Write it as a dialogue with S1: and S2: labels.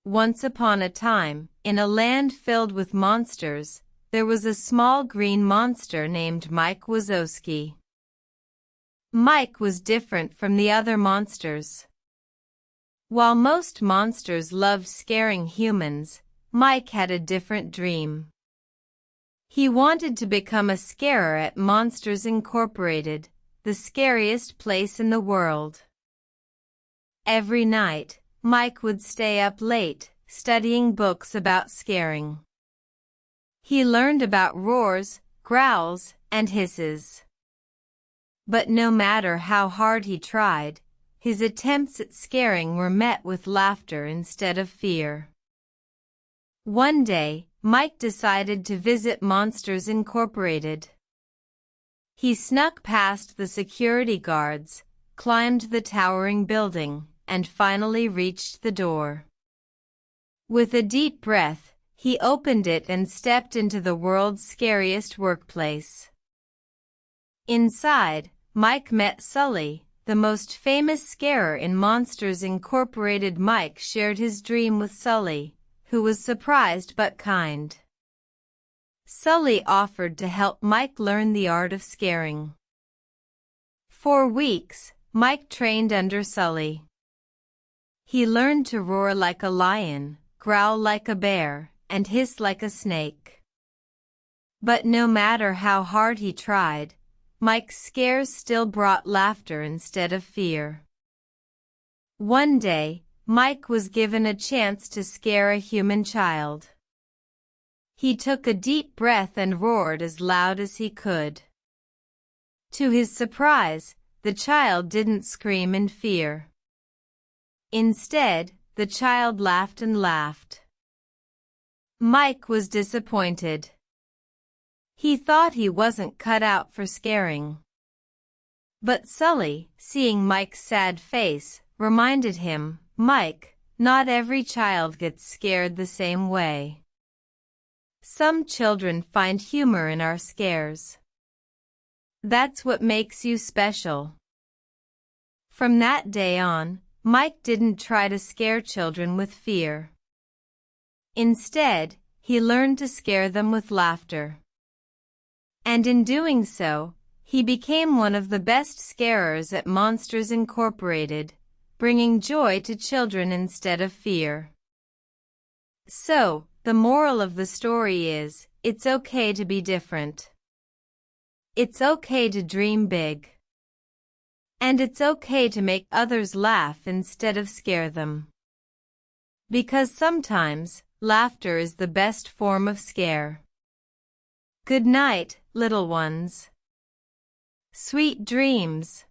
S1: Once upon a time, in a land filled with monsters, there was a small green monster named Mike Wazowski. Mike was different from the other monsters. While most monsters loved scaring humans, Mike had a different dream. He wanted to become a scarer at Monsters Incorporated, the scariest place in the world. Every night, Mike would stay up late, studying books about scaring. He learned about roars, growls, and hisses. But no matter how hard he tried, his attempts at scaring were met with laughter instead of fear. One day, Mike decided to visit Monsters Incorporated. He snuck past the security guards, climbed the towering building, and finally reached the door. With a deep breath, he opened it and stepped into the world's scariest workplace. Inside, Mike met Sulley, the most famous scarer in Monsters Incorporated. Mike shared his dream with Sulley, who was surprised but kind. Sulley offered to help Mike learn the art of scaring. For weeks, Mike trained under Sulley. He learned to roar like a lion, growl like a bear, and hiss like a snake. But no matter how hard he tried, Mike's scares still brought laughter instead of fear. One day, Mike was given a chance to scare a human child. He took a deep breath and roared as loud as he could. To his surprise, the child didn't scream in fear. Instead, the child laughed and laughed. Mike was disappointed. He thought he wasn't cut out for scaring. But Sulley, seeing Mike's sad face, reminded him, "Mike, not every child gets scared the same way. Some children find humor in our scares. That's what makes you special." From that day on, Mike didn't try to scare children with fear. Instead, he learned to scare them with laughter. And in doing so, he became one of the best scarers at Monsters Incorporated, bringing joy to children instead of fear. So, the moral of the story is, it's okay to be different. It's okay to dream big. And it's okay to make others laugh instead of scare them. Because sometimes, laughter is the best form of scare. Good night, little ones. Sweet dreams.